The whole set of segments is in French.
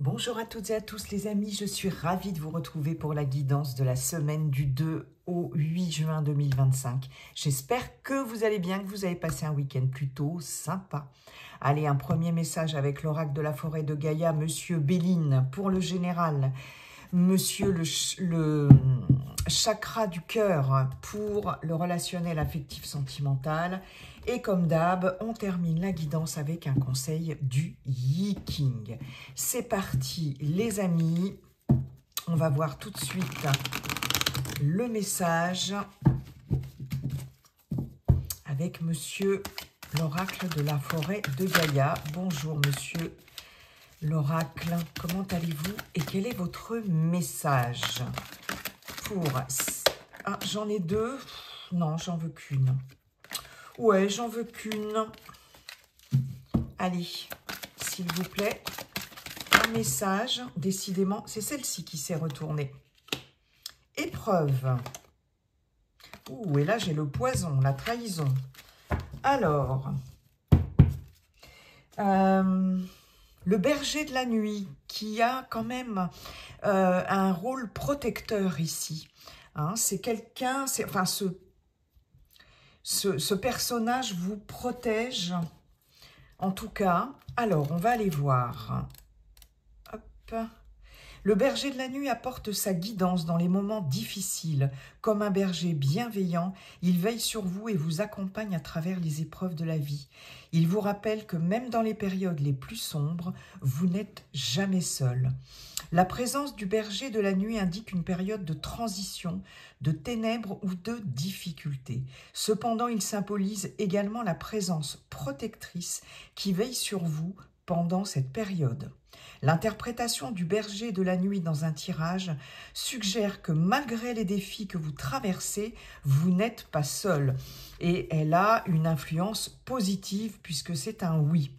Bonjour à toutes et à tous les amis, je suis ravie de vous retrouver pour la guidance de la semaine du 2 au 8 juin 2025. J'espère que vous allez bien, que vous avez passé un week-end plutôt sympa. Allez, un premier message avec l'oracle de la forêt de Gaïa, Monsieur Béline, pour le général. Monsieur le chakra du cœur pour le relationnel affectif sentimental. Et comme d'hab, on termine la guidance avec un conseil du Yi King. C'est parti les amis, on va voir tout de suite le message avec monsieur l'oracle de la forêt de Gaïa. Bonjour monsieur l'oracle, comment allez-vous et quel est votre message pour... Ah, j'en ai deux. Non, j'en veux qu'une. Ouais, j'en veux qu'une. Allez, s'il vous plaît, un message. Décidément, c'est celle-ci qui s'est retournée. Épreuve. Ouh, et là, j'ai le poison, la trahison. Alors... le berger de la nuit, qui a quand même un rôle protecteur ici. Hein, c'est quelqu'un, enfin ce personnage vous protège, en tout cas. Alors, on va aller voir. Hop. Le berger de la nuit apporte sa guidance dans les moments difficiles. Comme un berger bienveillant, il veille sur vous et vous accompagne à travers les épreuves de la vie. Il vous rappelle que même dans les périodes les plus sombres, vous n'êtes jamais seul. La présence du berger de la nuit indique une période de transition, de ténèbres ou de difficultés. Cependant, il symbolise également la présence protectrice qui veille sur vous pendant cette période. L'interprétation du berger de la nuit dans un tirage suggère que malgré les défis que vous traversez, vous n'êtes pas seul. Et elle a une influence positive puisque c'est un oui.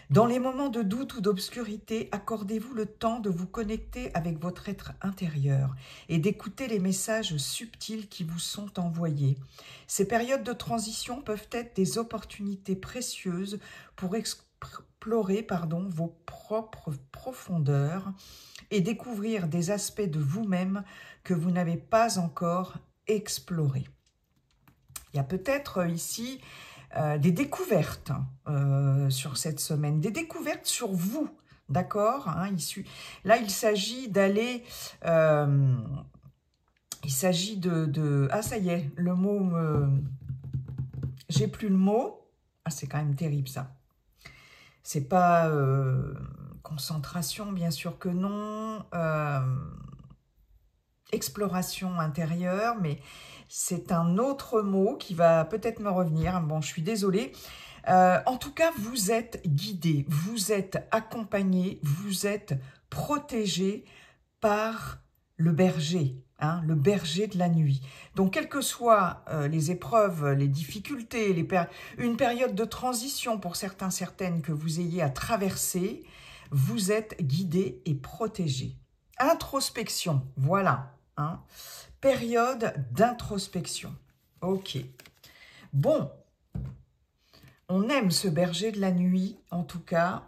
Dans les moments de doute ou d'obscurité, accordez-vous le temps de vous connecter avec votre être intérieur et d'écouter les messages subtils qui vous sont envoyés. Ces périodes de transition peuvent être des opportunités précieuses pour explorer vos propres profondeurs et découvrir des aspects de vous-même que vous n'avez pas encore explorés. Il y a peut-être ici des découvertes sur cette semaine, des découvertes sur vous, d'accord, hein, là, il s'agit d'aller... il s'agit de... Ah, ça y est, le mot... J'ai plus le mot. Ah, c'est quand même terrible, ça. C'est pas concentration, bien sûr que non. Exploration intérieure, mais c'est un autre mot qui va peut-être me revenir. Bon, je suis désolée. En tout cas, vous êtes guidé, vous êtes accompagné, vous êtes protégé par le berger, hein, le berger de la nuit. Donc, quelles que soient les épreuves, les difficultés, une période de transition pour certains, certaines que vous ayez à traverser, vous êtes guidé et protégé. Introspection, voilà. Hein, période d'introspection. Ok. Bon. On aime ce berger de la nuit, en tout cas,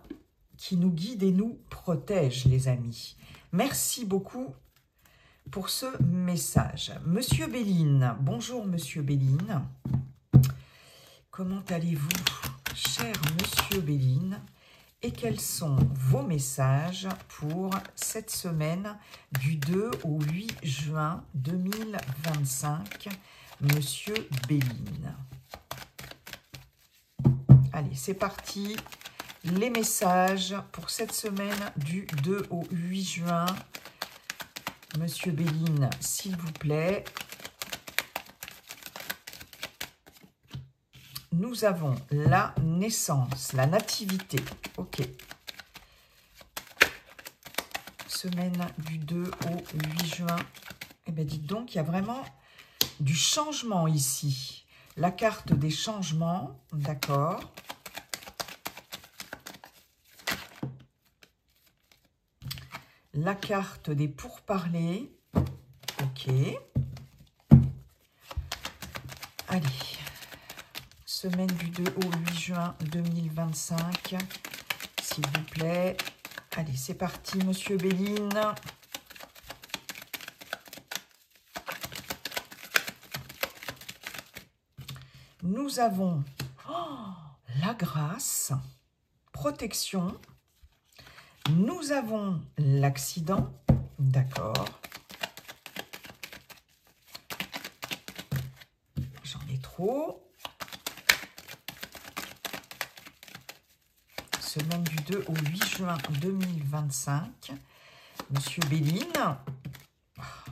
qui nous guide et nous protège, les amis. Merci beaucoup pour ce message. Monsieur Béline, bonjour Monsieur Béline. Comment allez-vous, cher Monsieur Béline? Et quels sont vos messages pour cette semaine du 2 au 8 juin 2025, Monsieur Béline? Allez, c'est parti. Les messages pour cette semaine du 2 au 8 juin. Monsieur Béline, s'il vous plaît. Nous avons la naissance, la nativité. Ok. Semaine du 2 au 8 juin. Eh bien, dites donc, il y a vraiment du changement ici. La carte des changements, d'accord. La carte des pourparlers. Ok. Allez. Semaine du 2 au 8 juin 2025. S'il vous plaît. Allez, c'est parti, Monsieur Béline. Nous avons la grâce, protection. Nous avons l'accident. D'accord. J'en ai trop. Semaine du 2 au 8 juin 2025. Monsieur Béline.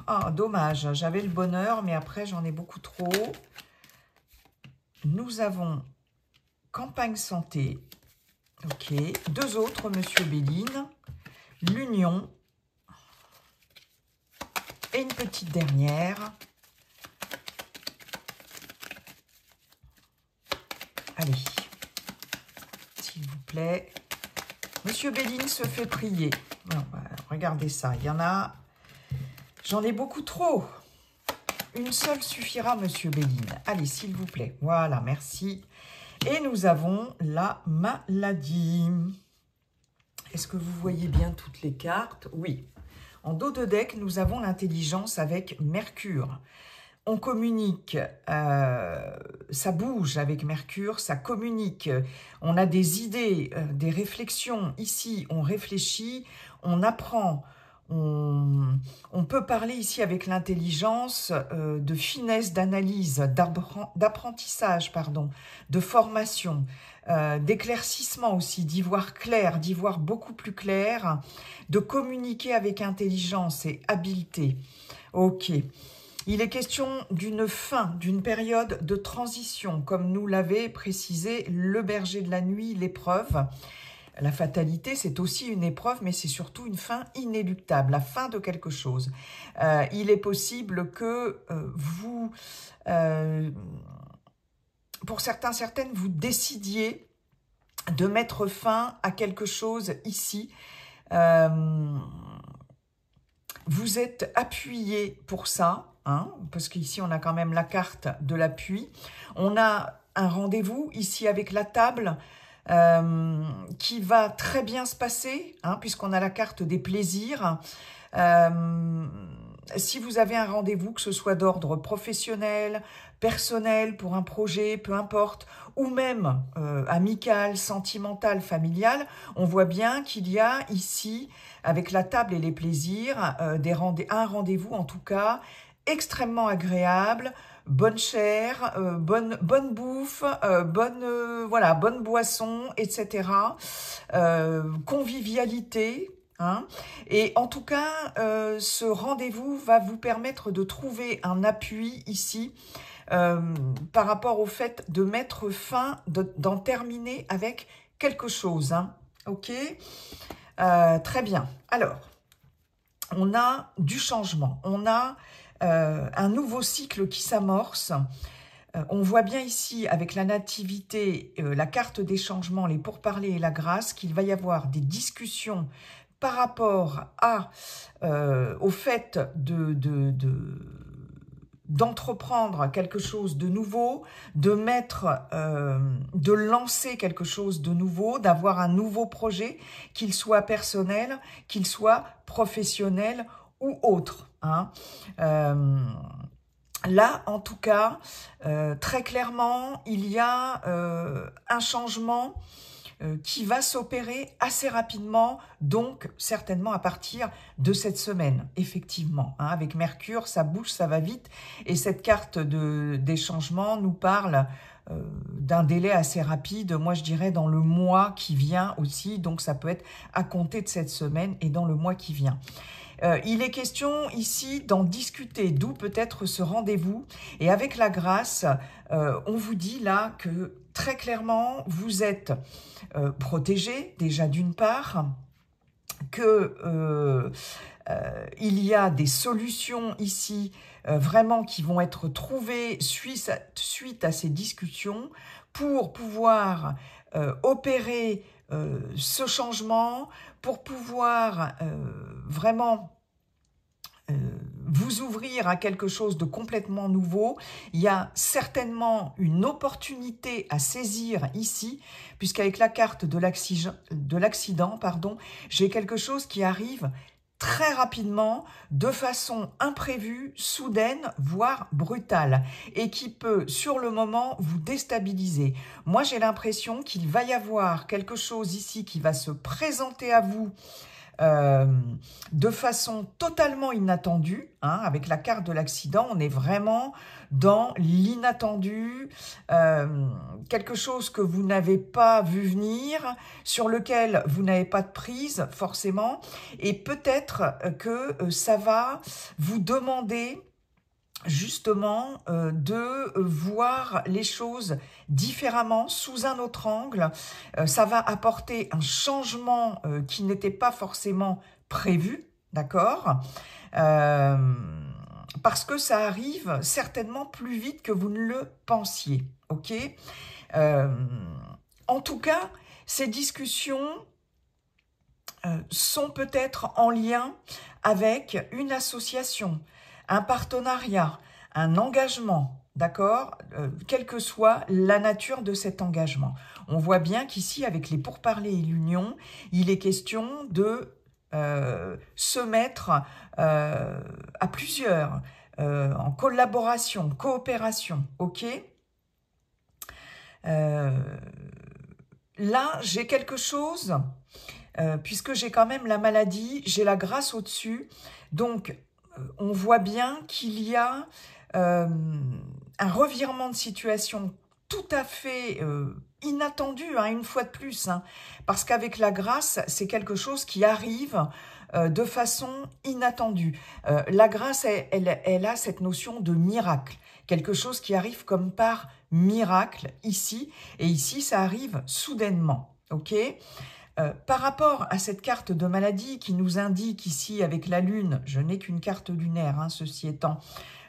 Ah, dommage, j'avais le bonheur, mais après, j'en ai beaucoup trop. Nous avons campagne santé. Ok. Deux autres, Monsieur Béline. L'union. Et une petite dernière. Allez. S'il vous plaît. Monsieur Béline se fait prier. Non, bah, regardez ça. Il y en a... J'en ai beaucoup trop. Une seule suffira, Monsieur Béline. Allez, s'il vous plaît. Voilà, merci. Et nous avons la maladie. Est-ce que vous voyez bien toutes les cartes? Oui. En dos de deck, nous avons l'intelligence avec Mercure. On communique, ça bouge avec Mercure, ça communique. On a des idées, des réflexions. Ici, on réfléchit, on apprend. On peut parler ici avec l'intelligence de finesse, d'analyse, d'apprentissage, pardon, de formation, d'éclaircissement aussi, d'y voir clair, d'y voir beaucoup plus clair, de communiquer avec intelligence et habileté. Ok. Il est question d'une fin, d'une période de transition, comme nous l'avait précisé le berger de la nuit, l'épreuve. La fatalité, c'est aussi une épreuve, mais c'est surtout une fin inéluctable, la fin de quelque chose. Il est possible que vous, pour certaines, vous décidiez de mettre fin à quelque chose ici. Vous êtes appuyé pour ça. Hein, parce qu'ici, on a quand même la carte de l'appui. On a un rendez-vous ici avec la table qui va très bien se passer, hein, puisqu'on a la carte des plaisirs. Si vous avez un rendez-vous, que ce soit d'ordre professionnel, personnel, pour un projet, peu importe, ou même amical, sentimental, familial, on voit bien qu'il y a ici, avec la table et les plaisirs, un rendez-vous en tout cas, extrêmement agréable, bonne chair, bonne bouffe, bonne boisson, etc. Convivialité. Hein. Et en tout cas, ce rendez-vous va vous permettre de trouver un appui ici par rapport au fait de mettre fin, d'en terminer avec quelque chose. Hein. Ok, très bien. Alors, on a du changement, on a un nouveau cycle qui s'amorce. On voit bien ici, avec la nativité, la carte des changements, les pourparlers et la grâce, qu'il va y avoir des discussions par rapport au fait d'entreprendre quelque chose de nouveau, de lancer quelque chose de nouveau, d'avoir un nouveau projet, qu'il soit personnel, qu'il soit professionnel ou autre. Hein. Là, en tout cas, très clairement, il y a un changement qui va s'opérer assez rapidement, donc certainement à partir de cette semaine, effectivement. Hein, avec Mercure, ça bouge, ça va vite, et cette carte des changements nous parle d'un délai assez rapide, moi je dirais dans le mois qui vient aussi, donc ça peut être à compter de cette semaine et dans le mois qui vient. Il est question ici d'en discuter, d'où peut-être ce rendez-vous. Et avec la grâce, on vous dit là que très clairement, vous êtes protégé, déjà d'une part, que il y a des solutions ici vraiment qui vont être trouvées suite à ces discussions pour pouvoir opérer ce changement, pour pouvoir vraiment vous ouvrir à quelque chose de complètement nouveau. Il y a certainement une opportunité à saisir ici, puisqu'avec la carte de l'accident, j'ai quelque chose qui arrive très rapidement, de façon imprévue, soudaine, voire brutale, et qui peut, sur le moment, vous déstabiliser. Moi, j'ai l'impression qu'il va y avoir quelque chose ici qui va se présenter à vous de façon totalement inattendue, hein, avec la carte de l'accident, on est vraiment dans l'inattendu, quelque chose que vous n'avez pas vu venir, sur lequel vous n'avez pas de prise forcément, et peut-être que ça va vous demander justement de voir les choses différemment, sous un autre angle. Ça va apporter un changement qui n'était pas forcément prévu, d'accord, parce que ça arrive certainement plus vite que vous ne le pensiez, ok. En tout cas, ces discussions sont peut-être en lien avec une association, un partenariat, un engagement, d'accord, quelle que soit la nature de cet engagement. On voit bien qu'ici, avec les pourparlers et l'union, il est question de se mettre à plusieurs, en collaboration, coopération, ok. Là, j'ai quelque chose, puisque j'ai quand même la maladie, j'ai la grâce au-dessus, donc on voit bien qu'il y a un revirement de situation tout à fait inattendu, hein, une fois de plus, hein, parce qu'avec la grâce, c'est quelque chose qui arrive de façon inattendue. La grâce, elle a cette notion de miracle, quelque chose qui arrive comme par miracle ici, et ici, ça arrive soudainement, ok ? Par rapport à cette carte de maladie qui nous indique ici avec la lune, je n'ai qu'une carte lunaire, hein, ceci étant,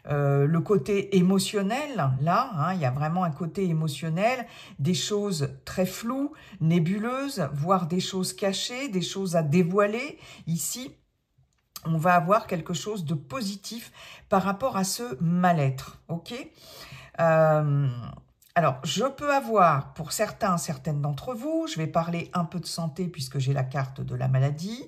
le côté émotionnel, là, hein, il y a vraiment un côté émotionnel, des choses très floues, nébuleuses, voire des choses cachées, des choses à dévoiler. Ici, on va avoir quelque chose de positif par rapport à ce mal-être, ok ? Alors, je peux avoir, pour certaines d'entre vous, je vais parler un peu de santé puisque j'ai la carte de la maladie,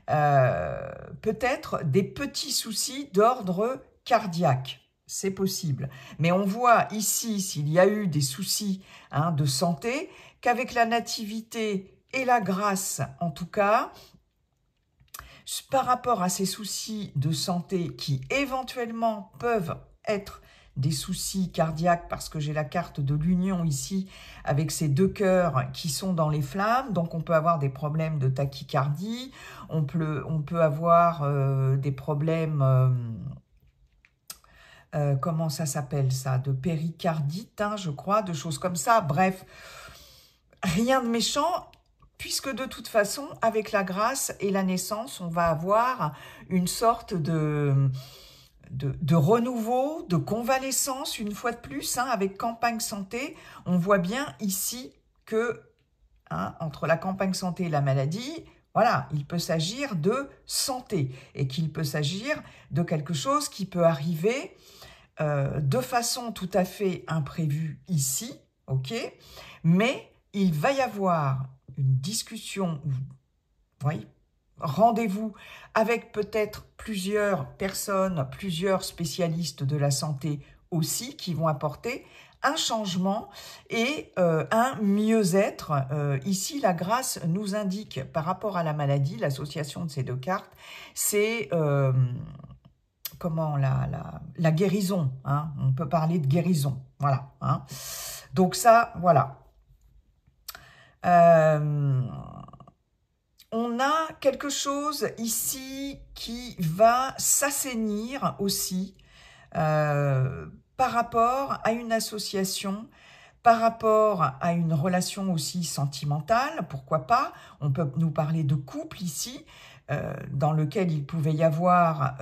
peut-être des petits soucis d'ordre cardiaque, c'est possible. Mais on voit ici, s'il y a eu des soucis, hein, de santé, qu'avec la nativité et la grâce, en tout cas, par rapport à ces soucis de santé qui éventuellement peuvent être des soucis cardiaques, parce que j'ai la carte de l'union ici avec ces deux cœurs qui sont dans les flammes, donc on peut avoir des problèmes de tachycardie, on peut avoir des problèmes, comment ça s'appelle ça, de péricardite, hein, je crois, de choses comme ça, bref, rien de méchant, puisque de toute façon, avec la grâce et la naissance, on va avoir une sorte de renouveau, de convalescence, une fois de plus, hein, avec campagne santé. On voit bien ici que, hein, entre la campagne santé et la maladie, voilà, il peut s'agir de santé et qu'il peut s'agir de quelque chose qui peut arriver de façon tout à fait imprévue ici, ok, mais il va y avoir une discussion, vous voyez, rendez-vous avec peut-être plusieurs personnes, plusieurs spécialistes de la santé aussi, qui vont apporter un changement et un mieux-être. Ici, la grâce nous indique, par rapport à la maladie, l'association de ces deux cartes, c'est comment la guérison, hein, on peut parler de guérison, voilà. Hein. Donc ça, voilà. On a quelque chose ici qui va s'assainir aussi par rapport à une association, par rapport à une relation aussi sentimentale, pourquoi pas. On peut nous parler de couple ici, dans lequel il pouvait y avoir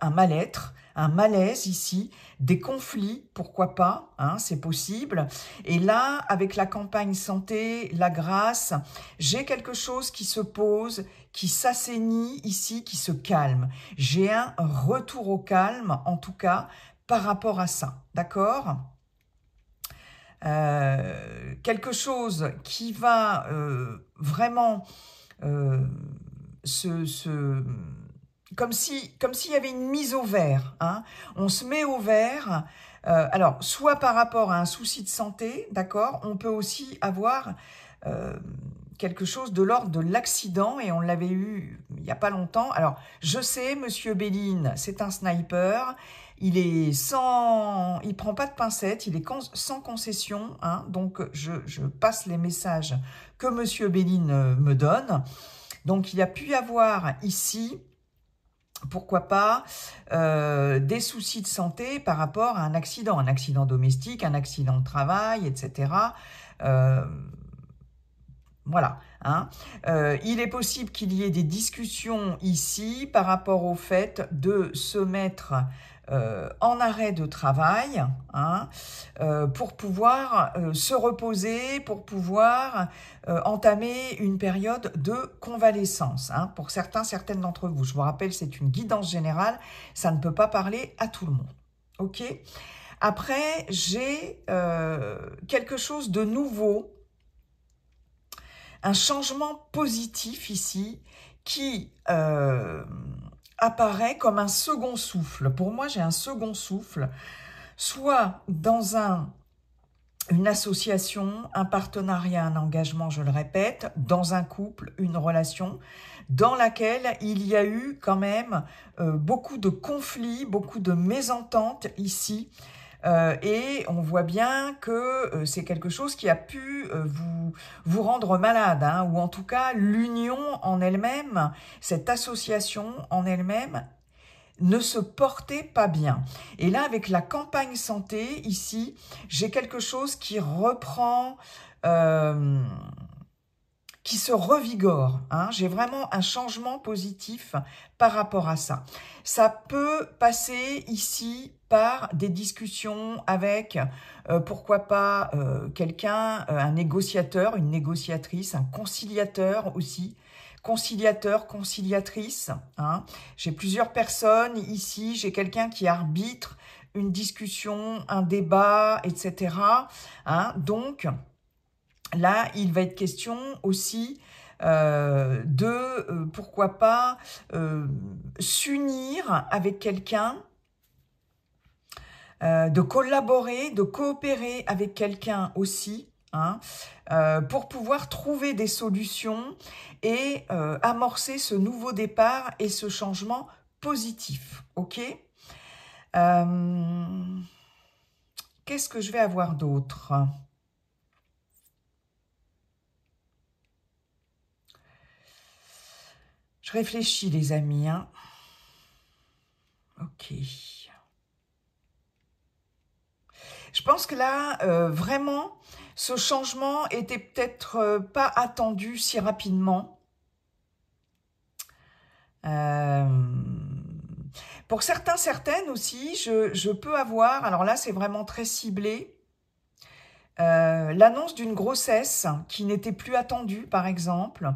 un mal-être, un malaise ici, des conflits, pourquoi pas, hein, c'est possible. Et là, avec la campagne santé, la grâce, j'ai quelque chose qui se pose, qui s'assainit ici, qui se calme. J'ai un retour au calme, en tout cas, par rapport à ça, d'accord ? Quelque chose qui va vraiment comme s'il y avait une mise au vert, hein. On se met au vert, alors soit par rapport à un souci de santé, d'accord, on peut aussi avoir quelque chose de l'ordre de l'accident, et on l'avait eu il n'y a pas longtemps. Alors, je sais, Monsieur Béline, c'est un sniper, il prend pas de pincettes, il est sans concession, hein, donc je passe les messages que Monsieur Béline me donne. Donc, il y a pu y avoir ici, pourquoi pas, des soucis de santé par rapport à un accident domestique, un accident de travail, etc. Voilà, hein. Il est possible qu'il y ait des discussions ici par rapport au fait de se mettre en arrêt de travail, hein, pour pouvoir se reposer, pour pouvoir entamer une période de convalescence, hein, pour certaines d'entre vous. Je vous rappelle, c'est une guidance générale, ça ne peut pas parler à tout le monde. Ok ? Après, j'ai quelque chose de nouveau, un changement positif ici qui apparaît comme un second souffle. Pour moi, j'ai un second souffle, soit dans une association, un partenariat, un engagement, je le répète, dans un couple, une relation, dans laquelle il y a eu quand même beaucoup de conflits, beaucoup de mésententes ici, et on voit bien que c'est quelque chose qui a pu vous rendre malade, hein, ou en tout cas l'union en elle-même, cette association en elle-même, ne se portait pas bien. Et là, avec la campagne santé, ici, j'ai quelque chose qui reprend, qui se revigore, hein. J'ai vraiment un changement positif par rapport à ça. Ça peut passer ici par des discussions avec, pourquoi pas, quelqu'un, un négociateur, une négociatrice, un conciliateur aussi, conciliateur, conciliatrice, hein. J'ai plusieurs personnes ici, j'ai quelqu'un qui arbitre une discussion, un débat, etc., hein. Donc, là, il va être question aussi de, pourquoi pas, s'unir avec quelqu'un, de collaborer, de coopérer avec quelqu'un aussi, hein, pour pouvoir trouver des solutions et amorcer ce nouveau départ et ce changement positif. Ok ? Qu'est-ce que je vais avoir d'autre ? Je réfléchis, les amis, hein. Ok. Je pense que là, vraiment, ce changement était peut-être pas attendu si rapidement. Pour certains, certaines aussi, je peux avoir, alors là, c'est vraiment très ciblé, l'annonce d'une grossesse qui n'était plus attendue, par exemple,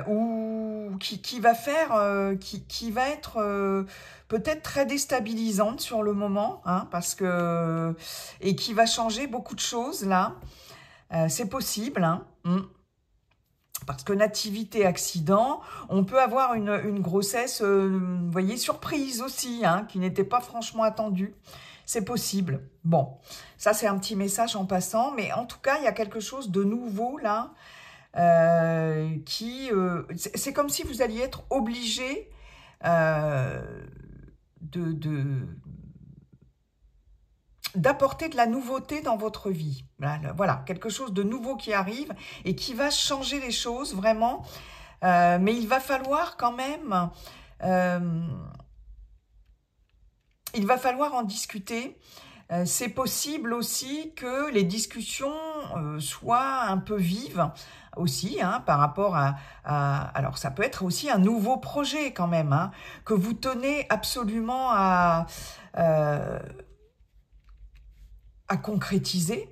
ou qui va faire, qui va être peut-être très déstabilisante sur le moment, hein, parce que, et qui va changer beaucoup de choses là. C'est possible, hein, parce que nativité, accident, on peut avoir une grossesse, vous voyez, surprise aussi, hein, qui n'était pas franchement attendue. C'est possible. Bon, ça c'est un petit message en passant, mais en tout cas, il y a quelque chose de nouveau là, c'est comme si vous alliez être obligé d'apporter de la nouveauté dans votre vie. Voilà, quelque chose de nouveau qui arrive et qui va changer les choses vraiment. Mais il va falloir quand même, il va falloir en discuter c'est possible aussi que les discussions soient un peu vives aussi, hein, par rapport alors ça peut être aussi un nouveau projet quand même, hein, que vous tenez absolument à concrétiser.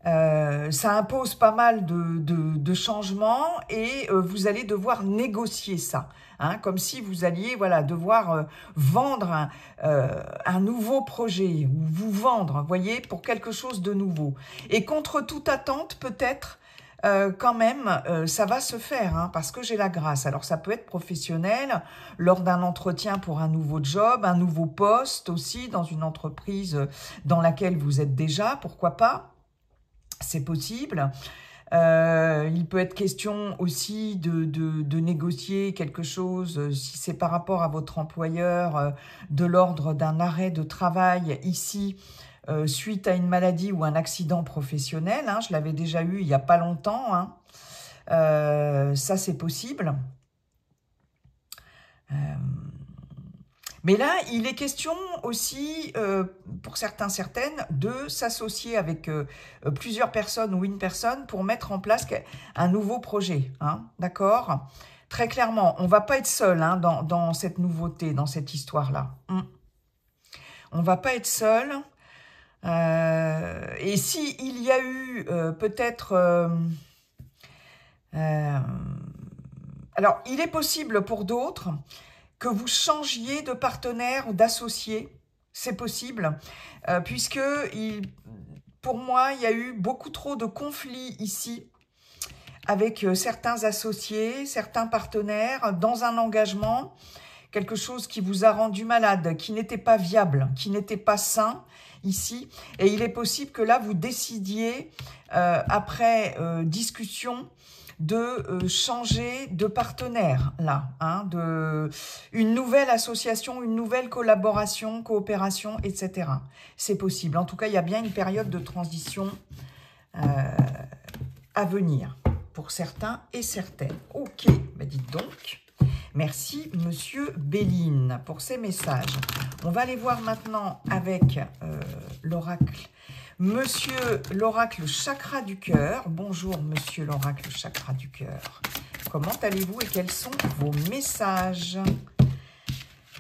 Ça impose pas mal de changements et vous allez devoir négocier ça, hein, comme si vous alliez voilà, devoir vendre un nouveau projet ou vous vendre, voyez, pour quelque chose de nouveau. Et contre toute attente, peut-être, quand même, ça va se faire, hein, parce que j'ai la grâce. Alors, ça peut être professionnel, lors d'un entretien pour un nouveau job, un nouveau poste aussi, dans une entreprise dans laquelle vous êtes déjà, pourquoi pas. C'est possible. Il peut être question aussi de négocier quelque chose, si c'est par rapport à votre employeur, de l'ordre d'un arrêt de travail ici, suite à une maladie ou un accident professionnel. Hein, je l'avais déjà eu il n'y a pas longtemps. Hein. Ça, c'est possible. Mais là, il est question aussi, pour certains, certaines, de s'associer avec plusieurs personnes ou une personne pour mettre en place un nouveau projet. Hein, d'accord ? Très clairement, on ne va pas être seul, hein, dans cette nouveauté, dans cette histoire-là. On ne va pas être seul. Et s'il y a eu peut-être... alors, il est possible pour d'autres que vous changiez de partenaire ou d'associé, c'est possible, puisque pour moi, il y a eu beaucoup trop de conflits ici avec certains associés, certains partenaires, dans un engagement, quelque chose qui vous a rendu malade, qui n'était pas viable, qui n'était pas sain ici. Et il est possible que là, vous décidiez, après discussion, de changer de partenaire, là, hein, une nouvelle association, une nouvelle collaboration, coopération, etc. C'est possible. En tout cas, il y a bien une période de transition à venir, pour certains et certaines. Ok, bah dites donc. Merci, Monsieur Béline, pour ces messages. On va aller voir maintenant avec l'oracle. Monsieur l'oracle chakra du cœur. Bonjour, monsieur l'oracle chakra du cœur. Comment allez-vous et quels sont vos messages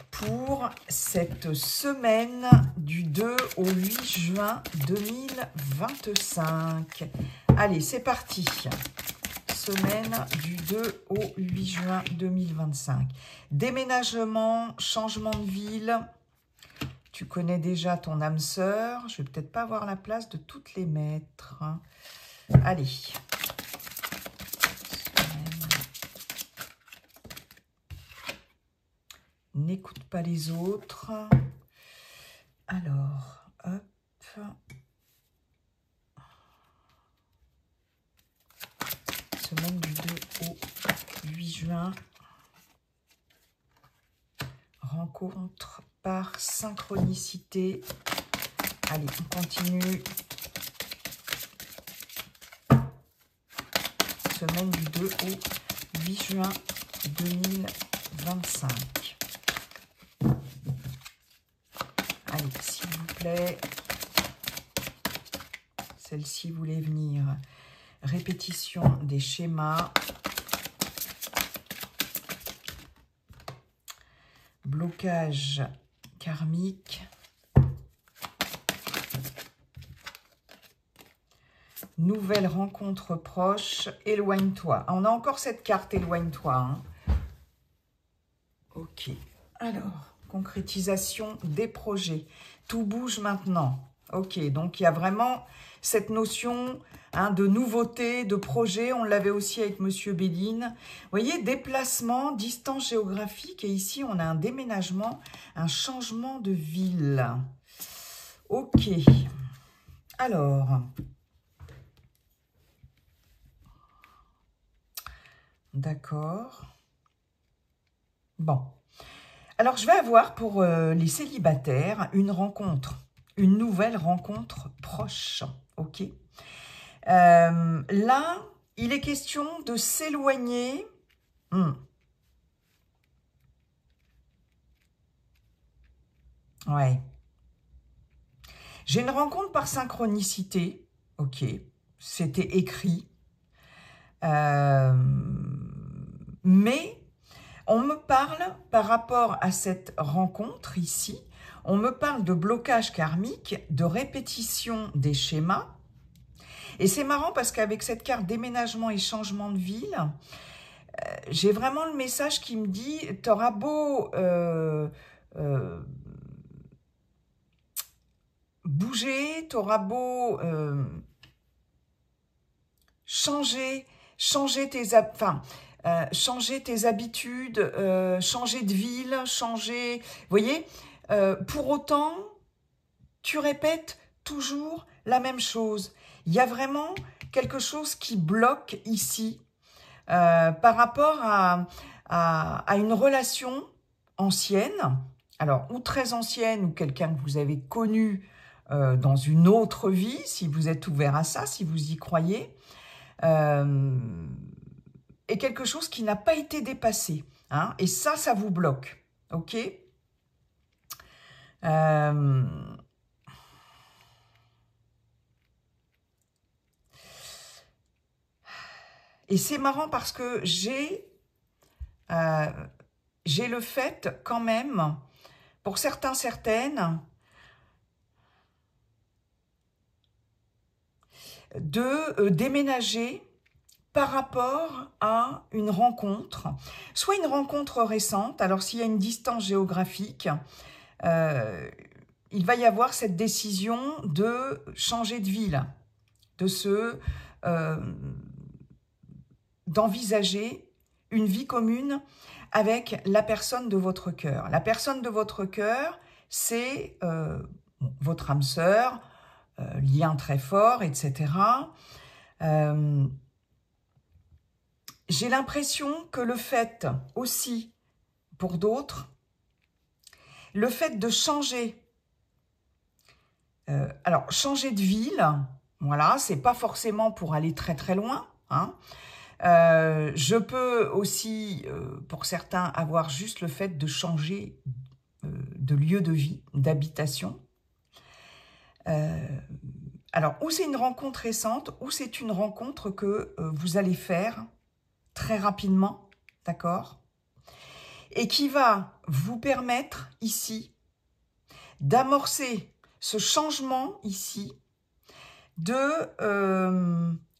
pour cette semaine du 2 au 8 juin 2025? Allez, c'est parti. Semaine du 2 au 8 juin 2025. Déménagement, changement de ville. Tu connais déjà ton âme sœur. Je vais peut-être pas avoir la place de toutes les mettre. Allez. N'écoute pas les autres. Alors, hop. Semaine du 2 au 8 juin. Rencontre par synchronicité. Allez, on continue. Semaine du 2 au 8 juin 2025. Allez, s'il vous plaît. Celle-ci voulait venir. Répétition des schémas. Blocage karmique. Nouvelle rencontre proche. Éloigne-toi. On a encore cette carte, éloigne-toi. Hein. Ok. Alors, concrétisation des projets. Tout bouge maintenant. Ok, donc il y a vraiment cette notion, hein, de nouveauté, de projet. On l'avait aussi avec Monsieur Béline. Vous voyez, déplacement, distance géographique. Et ici, on a un déménagement, un changement de ville. Ok. Alors, d'accord. Bon. Alors, je vais avoir pour les célibataires une rencontre, une nouvelle rencontre proche. Ok. Là, il est question de s'éloigner. Ouais. J'ai une rencontre par synchronicité. Ok, c'était écrit. Mais on me parle, par rapport à cette rencontre ici, on me parle de blocage karmique, de répétition des schémas. Et c'est marrant parce qu'avec cette carte déménagement et changement de ville, j'ai vraiment le message qui me dit, t'auras beau bouger, t'auras beau changer tes habitudes, changer de ville, changer... Vous voyez, pour autant, tu répètes toujours la même chose. Il y a vraiment quelque chose qui bloque ici par rapport à une relation ancienne, alors ou très ancienne, ou quelqu'un que vous avez connu dans une autre vie, si vous êtes ouvert à ça, si vous y croyez, et quelque chose qui n'a pas été dépassé. Hein, et ça vous bloque. Ok ? Et c'est marrant parce que j'ai le fait quand même, pour certains, certaines, de déménager par rapport à une rencontre, soit une rencontre récente. Alors s'il y a une distance géographique, il va y avoir cette décision de changer de ville, d'envisager une vie commune avec la personne de votre cœur. La personne de votre cœur, c'est votre âme sœur, lien très fort, etc. J'ai l'impression que le fait aussi, pour d'autres, le fait de changer, alors changer de ville, voilà, c'est pas forcément pour aller très très loin, hein. Je peux aussi, pour certains, avoir juste le fait de changer de lieu de vie, d'habitation. Alors, ou c'est une rencontre récente, ou c'est une rencontre que vous allez faire très rapidement, d'accord? Et qui va vous permettre ici d'amorcer ce changement ici, de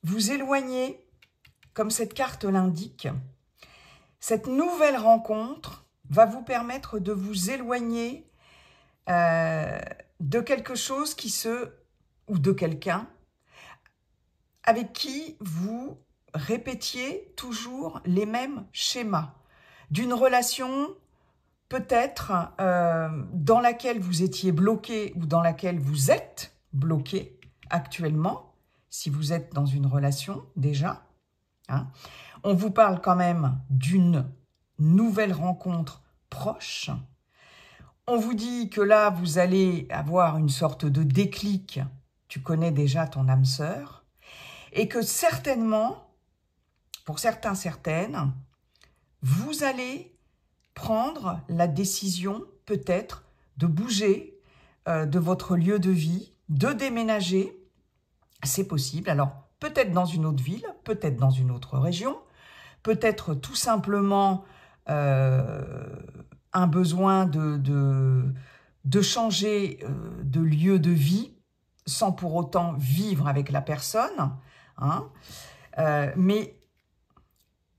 vous éloigner, comme cette carte l'indique. Cette nouvelle rencontre va vous permettre de vous éloigner de quelque chose ou de quelqu'un avec qui vous répétiez toujours les mêmes schémas, d'une relation peut-être dans laquelle vous étiez bloqué ou dans laquelle vous êtes bloqué actuellement, si vous êtes dans une relation déjà. Hein. On vous parle quand même d'une nouvelle rencontre proche. On vous dit que là, vous allez avoir une sorte de déclic. Tu connais déjà ton âme sœur. Et que certainement, pour certains, certaines, vous allez prendre la décision peut-être de bouger de votre lieu de vie, de déménager. C'est possible. Alors, peut-être dans une autre ville, peut-être dans une autre région, peut-être tout simplement un besoin de changer de lieu de vie sans pour autant vivre avec la personne. Hein. Mais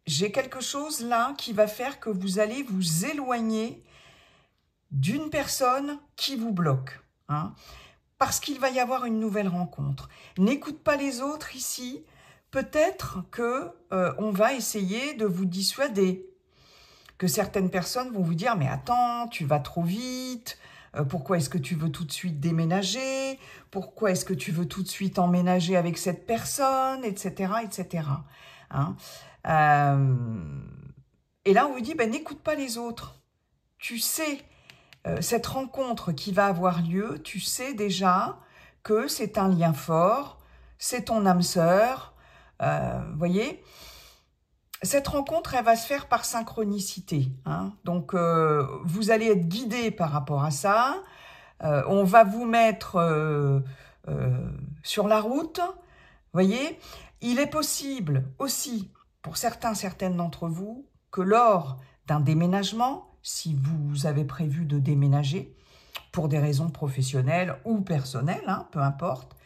j'ai quelque chose là qui va faire que vous allez vous éloigner d'une personne qui vous bloque. Hein. Parce qu'il va y avoir une nouvelle rencontre. N'écoute pas les autres ici. Peut-être que on va essayer de vous dissuader. Que certaines personnes vont vous dire « Mais attends, tu vas trop vite. Pourquoi est-ce que tu veux tout de suite déménager? Pourquoi est-ce que tu veux tout de suite emménager avec cette personne? Etc. etc. Hein. Et là, on vous dit ben, « N'écoute pas les autres. Tu sais... cette rencontre qui va avoir lieu, tu sais déjà que c'est un lien fort, c'est ton âme sœur, voyez. Cette rencontre, elle va se faire par synchronicité. Hein. Donc, vous allez être guidé par rapport à ça. on va vous mettre sur la route. Vous voyez, il est possible aussi, pour certaines d'entre vous, que lors d'un déménagement, si vous avez prévu de déménager, pour des raisons professionnelles ou personnelles, hein, peu importe,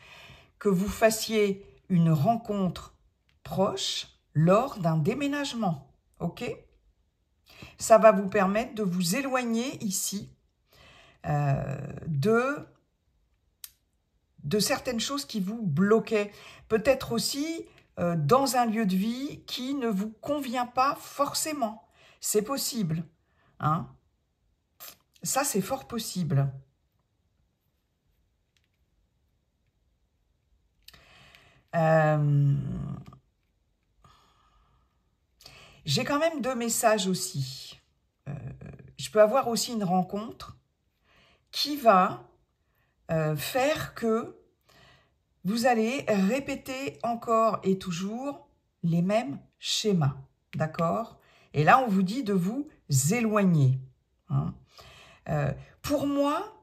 que vous fassiez une rencontre proche lors d'un déménagement, ok? Ça va vous permettre de vous éloigner ici de certaines choses qui vous bloquaient. Peut-être aussi dans un lieu de vie qui ne vous convient pas forcément. C'est possible, hein? Ça, c'est fort possible. J'ai quand même 2 messages aussi. Je peux avoir aussi une rencontre qui va faire que vous allez répéter encore et toujours les mêmes schémas, d'accord? Et là, on vous dit de vous éloigner, hein. Pour moi,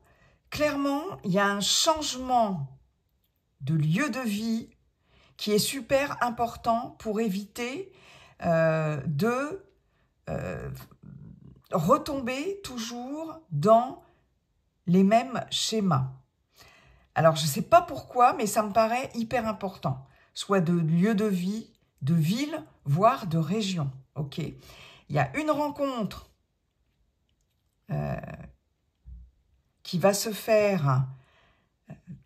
clairement, il y a un changement de lieu de vie qui est super important pour éviter de retomber toujours dans les mêmes schémas. Alors, je ne sais pas pourquoi, mais ça me paraît hyper important, soit de lieu de vie, de ville, voire de région. Ok. Il y a une rencontre qui va se faire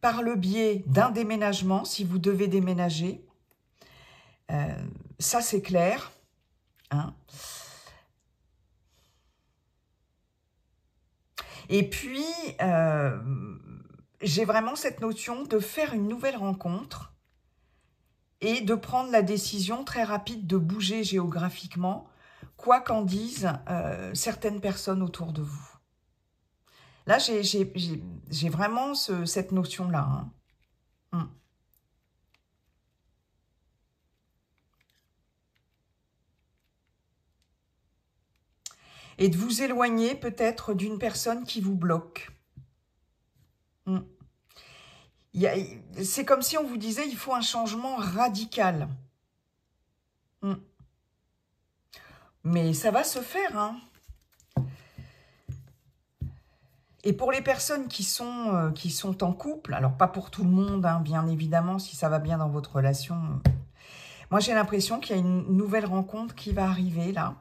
par le biais d'un déménagement, si vous devez déménager. Ça, c'est clair, hein. Et puis, j'ai vraiment cette notion de faire une nouvelle rencontre et de prendre la décision très rapide de bouger géographiquement, quoi qu'en disent certaines personnes autour de vous. Là, j'ai vraiment cette notion-là, hein. Et de vous éloigner peut-être d'une personne qui vous bloque. C'est comme si on vous disait il faut un changement radical. Mais ça va se faire, hein. Et pour les personnes qui sont en couple, alors pas pour tout le monde, hein, bien évidemment, si ça va bien dans votre relation. Moi, j'ai l'impression qu'il y a une nouvelle rencontre qui va arriver là.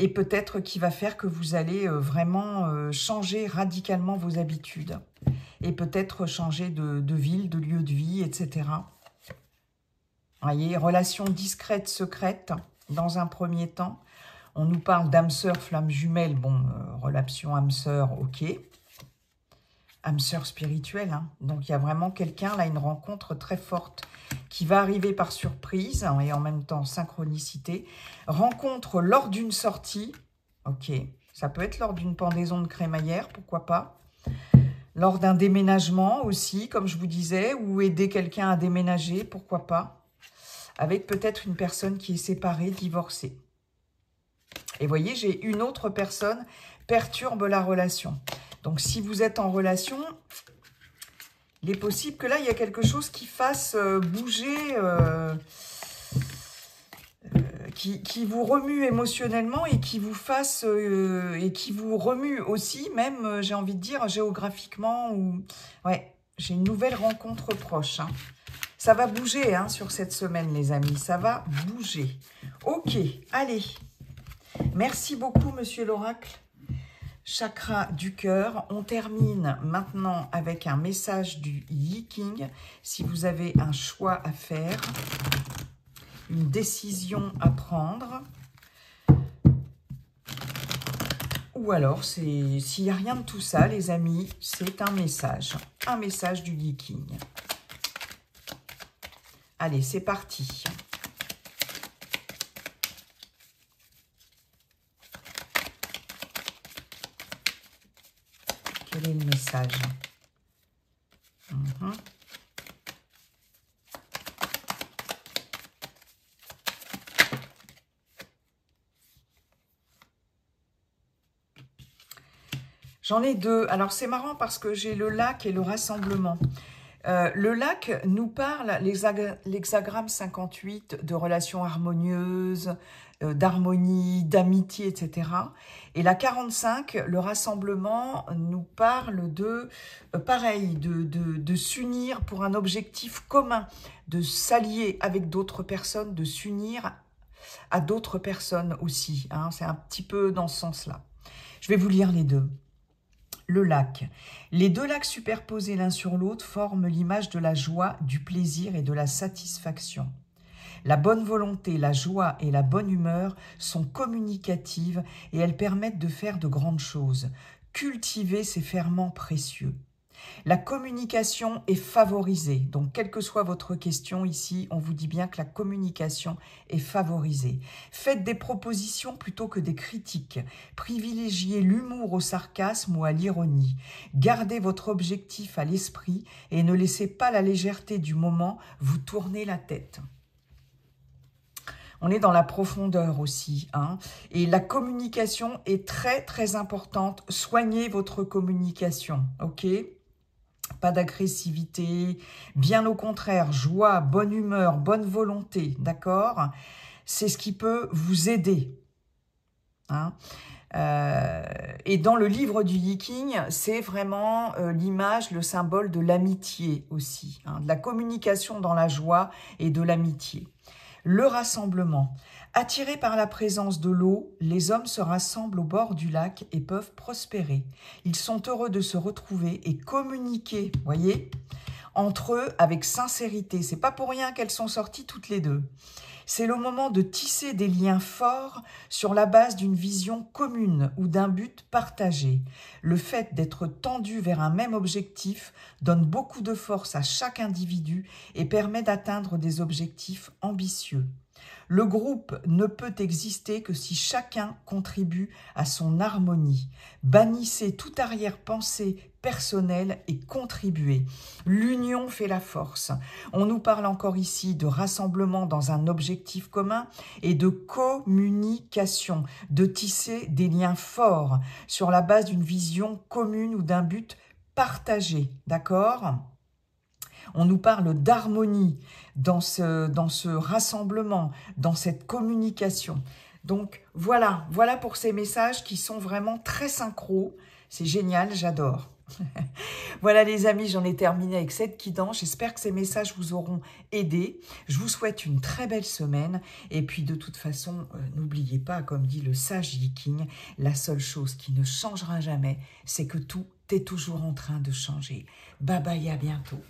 Et peut-être qui va faire que vous allez vraiment changer radicalement vos habitudes. Et peut-être changer de ville, de lieu de vie, etc. Vous voyez, relation discrète, secrète, dans un premier temps. On nous parle d'âme sœur, flamme jumelle. Bon, relation âme sœur, ok. Âme sœur spirituelle, hein. Donc il y a vraiment quelqu'un, là, une rencontre très forte qui va arriver par surprise et en même temps synchronicité. Rencontre lors d'une sortie, ok. Ça peut être lors d'une pendaison de crémaillère, pourquoi pas. Lors d'un déménagement aussi, comme je vous disais, ou aider quelqu'un à déménager, pourquoi pas. Avec peut-être une personne qui est séparée, divorcée. Et vous voyez, j'ai une autre personne perturbe la relation. Donc, si vous êtes en relation, il est possible que là, il y a quelque chose qui fasse bouger, qui vous remue émotionnellement et qui vous fasse, et qui vous remue aussi, même, j'ai envie de dire, géographiquement. Ou... Ouais, j'ai une nouvelle rencontre proche, hein. Ça va bouger hein, sur cette semaine, les amis. Ça va bouger. Ok, allez. Merci beaucoup, monsieur l'oracle. Chakra du cœur. On termine maintenant avec un message du Yi King. Si vous avez un choix à faire, une décision à prendre, ou alors, s'il n'y a rien de tout ça, les amis, c'est un message du Yi King. Allez, c'est parti. Quel est le message? J'en ai deux. Alors, c'est marrant parce que j'ai le lac et le rassemblement. Le lac nous parle, l'hexagramme 58, de relations harmonieuses, d'harmonie, d'amitié, etc. Et la 45, le rassemblement, nous parle de, pareil, de s'unir pour un objectif commun, de s'allier avec d'autres personnes, de s'unir à d'autres personnes aussi. Hein. C'est un petit peu dans ce sens-là. Je vais vous lire les deux. Le lac. Les deux lacs superposés l'un sur l'autre forment l'image de la joie, du plaisir et de la satisfaction. La bonne volonté, la joie et la bonne humeur sont communicatives et elles permettent de faire de grandes choses. Cultiver ces ferments précieux. La communication est favorisée. Donc, quelle que soit votre question ici, on vous dit bien que la communication est favorisée. Faites des propositions plutôt que des critiques. Privilégiez l'humour au sarcasme ou à l'ironie. Gardez votre objectif à l'esprit et ne laissez pas la légèreté du moment vous tourner la tête. On est dans la profondeur aussi. Hein. Et la communication est très, très importante. Soignez votre communication, ok ? Pas d'agressivité, bien au contraire, joie, bonne humeur, bonne volonté, d'accord? C'est ce qui peut vous aider. Hein. Et dans le livre du Yiking, c'est vraiment l'image, le symbole de l'amitié aussi, hein, de la communication dans la joie et de l'amitié. Le rassemblement. Attirés par la présence de l'eau, les hommes se rassemblent au bord du lac et peuvent prospérer. Ils sont heureux de se retrouver et communiquer, voyez, entre eux avec sincérité. C'est pas pour rien qu'elles sont sorties toutes les deux. C'est le moment de tisser des liens forts sur la base d'une vision commune ou d'un but partagé. Le fait d'être tendu vers un même objectif donne beaucoup de force à chaque individu et permet d'atteindre des objectifs ambitieux. Le groupe ne peut exister que si chacun contribue à son harmonie. Bannissez toute arrière-pensée personnelle et contribuez. L'union fait la force. On nous parle encore ici de rassemblement dans un objectif commun et de communication, de tisser des liens forts sur la base d'une vision commune ou d'un but partagé. D'accord ? On nous parle d'harmonie dans ce rassemblement, dans cette communication. Donc voilà pour ces messages qui sont vraiment très synchro. C'est génial, j'adore. Voilà les amis, j'en ai terminé avec cette guidance. J'espère que ces messages vous auront aidé. Je vous souhaite une très belle semaine. Et puis de toute façon, n'oubliez pas, comme dit le sage Yiking, la seule chose qui ne changera jamais, c'est que tout est toujours en train de changer. Bye bye, à bientôt.